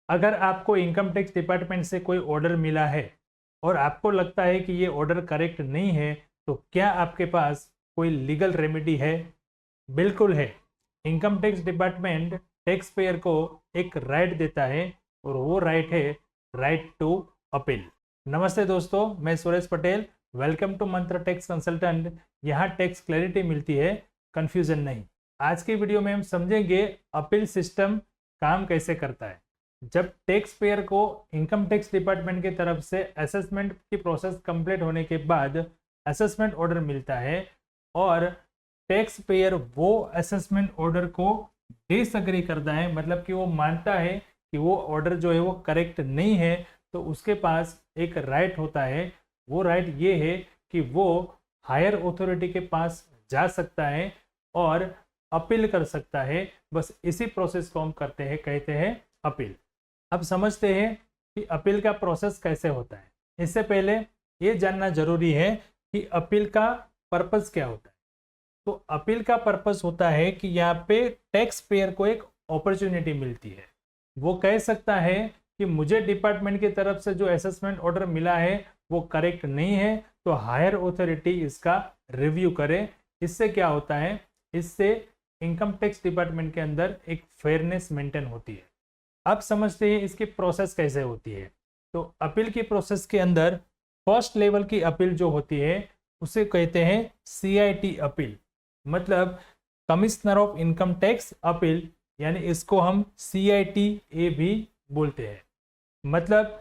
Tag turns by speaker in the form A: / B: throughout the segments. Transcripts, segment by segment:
A: अगर आपको income tax department से कोई ऑर्डर मिला है और आपको लगता है कि ये ऑर्डर करेक्ट नहीं है, तो क्या आपके पास कोई लीगल रेमेडी है? बिल्कुल है। Income tax department tax payer को एक राइट देता है और वो राइट है राइट टू अपील। नमस्ते दोस्तों, मैं सुरेश पटेल। वेलकम टू मंत्र टैक्स कंसल्टेंट। यहाँ टैक्स क्लैरिटी मिलती है, कंफ्यूजन नहीं। आज की वीडियो में हम समझेंगे अपील सिस्टम काम कैसे करता है। जब टैक्स पेयर को इनकम टैक्स डिपार्टमेंट की तरफ से असेसमेंट की प्रोसेस कंप्लीट होने के बाद असेसमेंट ऑर्डर मिलता है और टैक्स पेयर वो असेसमेंट ऑर्डर को डिसएग्री करता है, मतलब कि वो मानता है कि वो ऑर्डर जो है वो करेक्ट नहीं है, तो उसके पास एक राइट होता है। वो राइट ये है कि वो हायर अथॉरिटी के पास जा सकता है और अपील कर सकता है। बस इसी प्रोसेस को हम करते हैं, कहते हैं अपील। अब समझते हैं कि अपील का प्रोसेस कैसे होता है। इससे पहले ये जानना जरूरी है कि अपील का पर्पस क्या होता है। तो अपील का पर्पस होता है कि यहाँ पे टैक्स पेयर को एक अपॉर्चुनिटी मिलती है। वो कह सकता है कि मुझे डिपार्टमेंट की तरफ से जो असेसमेंट ऑर्डर मिला है वो करेक्ट नहीं है, तो हायर अथॉरिटी इसका रिव्यू करे। इससे क्या होता है, इससे इनकम टैक्स डिपार्टमेंट के अंदर एक फेयरनेस मेंटेन होती है। अब समझते हैं इसकी प्रोसेस कैसे होती है। तो अपील की प्रोसेस के अंदर फर्स्ट लेवल की अपील जो होती है उसे कहते हैं CIT अपील, मतलब commissioner of income tax appeal, यानी इसको हम CITA भी बोलते हैं। मतलब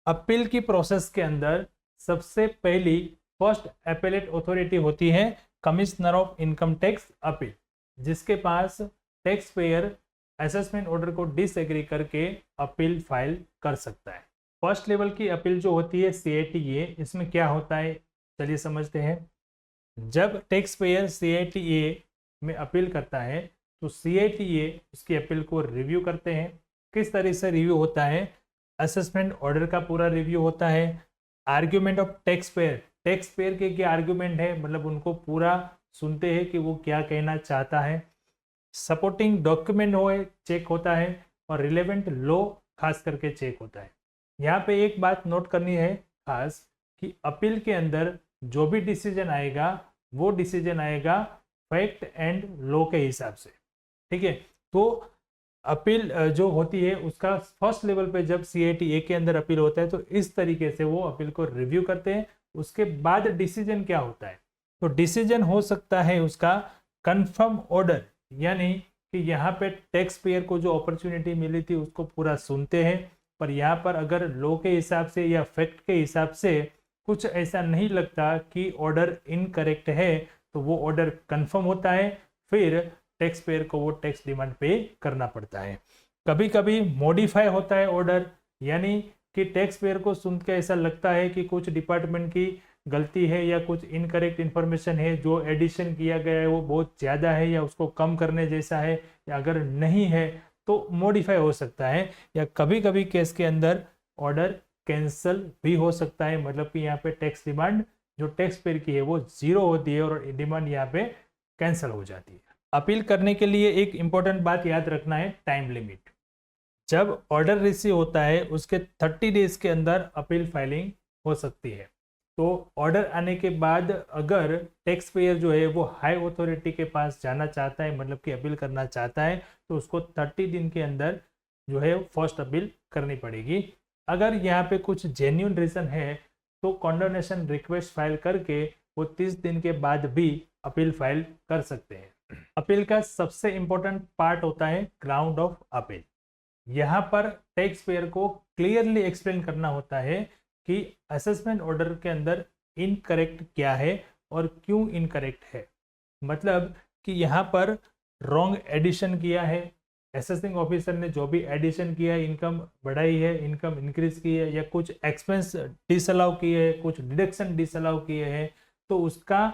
A: अपील की प्रोसेस के अंदर सबसे पहली फर्स्ट अपीलेट अथॉरिटी होती है commissioner of income tax appeal, जिसके पास टैक्स पेयर असेसमेंट ऑर्डर को डिसएग्री करके अपील फाइल कर सकता है। फर्स्ट लेवल की अपील जो होती है CITA, इसमें क्या होता है चलिए समझते हैं। जब टैक्स पेयर CITA में अपील करता है तो CITA उसकी अपील को रिव्यू करते हैं। किस तरह से रिव्यू होता है, असेसमेंट ऑर्डर का पूरा रिव्यू होता है। आर्ग्यूमेंट ऑफ टैक्स पेयर के क्या आर्ग्यूमेंट है, मतलब उनको पूरा सुनते हैं कि वो क्या कहना चाहता है। सपोर्टिंग डॉक्यूमेंट हो चेक होता है और रिलेवेंट लॉ खास करके चेक होता है। यहाँ पे एक बात नोट करनी है खास कि अपील के अंदर जो भी डिसीजन आएगा वो डिसीजन आएगा फैक्ट एंड लॉ के हिसाब से, ठीक है। तो अपील जो होती है उसका फर्स्ट लेवल पे जब CITA के अंदर अपील होता है तो इस तरीके से वो अपील को रिव्यू करते हैं। उसके बाद डिसीजन क्या होता है, तो डिसीजन हो सकता है उसका कंफर्म ऑर्डर, यानी कि यहाँ पे टैक्स पेयर को जो अपॉर्चुनिटी मिली थी उसको पूरा सुनते हैं, पर यहाँ पर अगर लॉ के हिसाब से या फैक्ट के हिसाब से कुछ ऐसा नहीं लगता कि ऑर्डर इनकरेक्ट है, तो वो ऑर्डर कंफर्म होता है। फिर टैक्स पेयर को वो टैक्स डिमांड पे करना पड़ता है। कभी कभी मॉडिफाई होता है ऑर्डर, यानी कि टैक्स पेयर को सुन के ऐसा लगता है कि कुछ डिपार्टमेंट की गलती है या कुछ इनकरेक्ट इन्फॉर्मेशन है, जो एडिशन किया गया है वो बहुत ज़्यादा है या उसको कम करने जैसा है, या अगर नहीं है तो मॉडिफाई हो सकता है। या कभी कभी केस के अंदर ऑर्डर कैंसल भी हो सकता है, मतलब कि यहाँ पे टैक्स डिमांड जो टैक्स पेयर की है वो जीरो होती है और डिमांड यहाँ पे कैंसिल हो जाती है। अपील करने के लिए एक इम्पोर्टेंट बात याद रखना है, टाइम लिमिट। जब ऑर्डर रिसीव होता है उसके 30 डेज के अंदर अपील फाइलिंग हो सकती है। तो ऑर्डर आने के बाद अगर टैक्स पेयर जो है वो हाई अथॉरिटी के पास जाना चाहता है, मतलब कि अपील करना चाहता है, तो उसको 30 दिन के अंदर जो है फर्स्ट अपील करनी पड़ेगी। अगर यहाँ पे कुछ जेन्युइन रीज़न है तो कॉन्डोनेशन रिक्वेस्ट फाइल करके वो 30 दिन के बाद भी अपील फाइल कर सकते हैं। अपील का सबसे इम्पोर्टेंट पार्ट होता है ग्राउंड ऑफ अपील। यहाँ पर टैक्स पेयर को क्लियरली एक्सप्लेन करना होता है कि असेसमेंट ऑर्डर के अंदर इनकरेक्ट क्या है और क्यों इनकरेक्ट है। मतलब कि यहाँ पर रॉन्ग एडिशन किया है, असेसिंग ऑफिसर ने जो भी एडिशन किया है, इनकम बढ़ाई है, इनकम इंक्रीज की है, या कुछ एक्सपेंस डिसअलाउ किए है, कुछ डिडक्शन डिसअलाउ किए हैं, तो उसका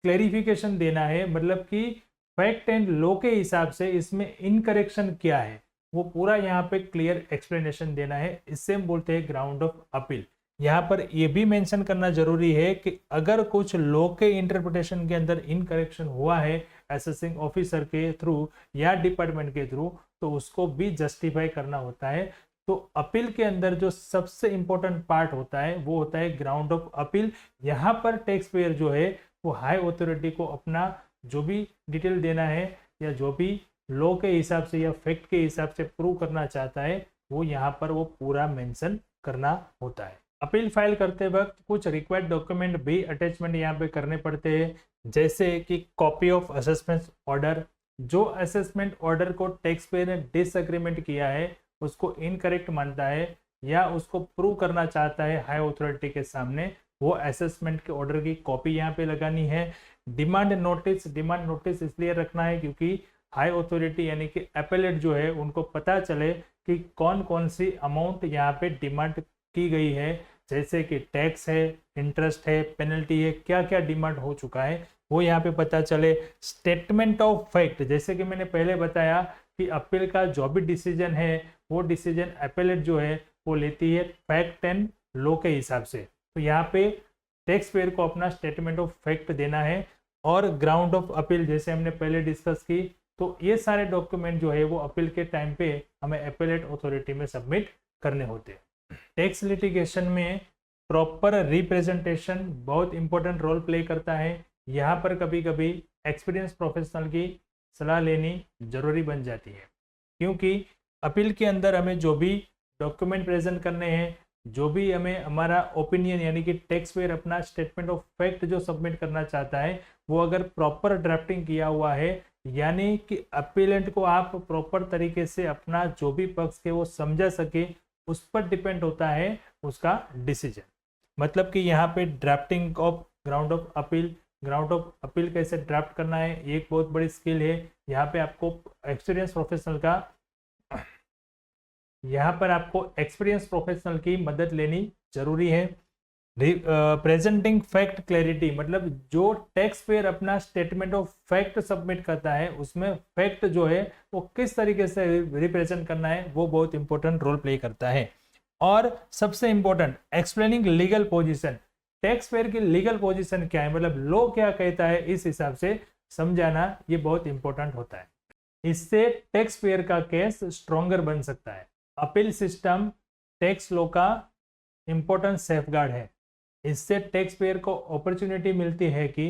A: क्लेरिफिकेशन देना है। मतलब कि फैक्ट एंड लॉ के हिसाब से इसमें इनकरेक्शन क्या है वो पूरा यहाँ पे क्लियर एक्सप्लेनेशन देना है। इससे हम बोलते हैं ग्राउंड ऑफ अपील। यहाँ पर ये भी मेंशन करना जरूरी है कि अगर कुछ लॉ के इंटरप्रिटेशन के अंदर इनकरेक्शन हुआ है असेसिंग ऑफिसर के थ्रू या डिपार्टमेंट के थ्रू, तो उसको भी जस्टिफाई करना होता है, तो अपील के अंदर जो सबसे इंपॉर्टेंट पार्ट होता है वो होता है ग्राउंड ऑफ अपील। यहाँ पर टैक्स पेयर जो है वो हाई अथॉरिटी को अपना जो भी डिटेल देना है या जो भी लॉ के हिसाब से या फैक्ट के हिसाब से प्रूव करना चाहता है वो यहाँ पर वो पूरा मेंशन करना होता है। अपील फाइल करते वक्त कुछ रिक्वायर्ड डॉक्यूमेंट भी अटैचमेंट यहाँ पे करने पड़ते हैं, जैसे कि कॉपी ऑफ असेसमेंट ऑर्डर। जो असेसमेंट ऑर्डर को टैक्स पेयर ने डिसएग्रीमेंट किया है, उसको इनकरेक्ट मानता है या उसको प्रूव करना चाहता है हाई अथॉरिटी के सामने, वो असेसमेंट के ऑर्डर की कॉपी यहाँ पे लगानी है। डिमांड नोटिस इसलिए रखना है क्योंकि हाई अथॉरिटी यानी कि एपेलेट जो है उनको पता चले कि कौन कौन सी अमाउंट यहाँ पे डिमांड की गई है, जैसे कि टैक्स है, इंटरेस्ट है, पेनल्टी है, क्या क्या डिमांड हो चुका है वो यहाँ पे पता चले। स्टेटमेंट ऑफ फैक्ट, जैसे कि मैंने पहले बताया कि अपील का जो भी डिसीजन है वो डिसीजन एपेलेट जो है वो लेती है फैक्ट एंड लॉ के हिसाब से। तो यहाँ पे टैक्स पेयर को अपना स्टेटमेंट ऑफ फैक्ट देना है। और ग्राउंड ऑफ अपील जैसे हमने पहले डिस्कस की, तो ये सारे डॉक्यूमेंट जो है वो अपील के टाइम पे हमें एपेलेट अथॉरिटी में सबमिट करने होते हैं। टैक्स लिटिगेशन में प्रॉपर रिप्रेजेंटेशन बहुत इंपॉर्टेंट रोल प्ले करता है। यहाँ पर कभी कभी एक्सपीरियंस प्रोफेशनल की सलाह लेनी जरूरी बन जाती है, क्योंकि अपील के अंदर हमें जो भी डॉक्यूमेंट प्रेजेंट करने हैं, जो भी हमें हमारा ओपिनियन यानी कि टैक्स पेयर अपना स्टेटमेंट ऑफ फैक्ट जो सबमिट करना चाहता है वो अगर प्रॉपर ड्राफ्टिंग किया हुआ है, यानी कि अपीलेंट को आप प्रॉपर तरीके से अपना जो भी पक्ष के वो समझा सके, उस पर डिपेंड होता है उसका डिसीजन। मतलब कि यहाँ पे drafting of ground of appeal कैसे ड्राफ्ट करना है, ये एक बहुत बड़ी स्किल है। यहाँ पे आपको एक्सपीरियंस प्रोफेशनल की मदद लेनी जरूरी है। प्रेजेंटिंग फैक्ट क्लैरिटी, मतलब जो टैक्स पेयर अपना स्टेटमेंट ऑफ फैक्ट सबमिट करता है उसमें फैक्ट जो है वो किस तरीके से रिप्रेजेंट करना है वो बहुत इंपॉर्टेंट रोल प्ले करता है। और सबसे important explaining legal position, tax payer की लीगल पोजीशन क्या है, मतलब लॉ क्या कहता है, इस हिसाब से समझाना ये बहुत इंपॉर्टेंट होता है। इससे टैक्स पेयर का केस स्ट्रॉन्गर बन सकता है। अपील सिस्टम टैक्स लॉ का इंपॉर्टेंट सेफगार्ड है। इससे टैक्स पेयर को अपॉर्चुनिटी मिलती है कि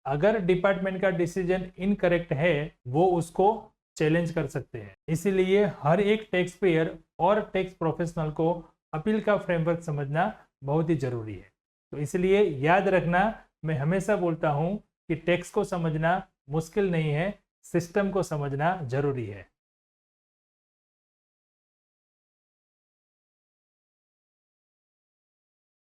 A: अगर डिपार्टमेंट का डिसीजन इनकरेक्ट है वो उसको चैलेंज कर सकते हैं। इसीलिए हर एक टैक्स पेयर और टैक्स प्रोफेशनल को अपील का फ्रेमवर्क समझना बहुत ही जरूरी है। तो इसलिए याद रखना, मैं हमेशा बोलता हूं कि टैक्स को समझना मुश्किल नहीं है, सिस्टम को समझना जरूरी है।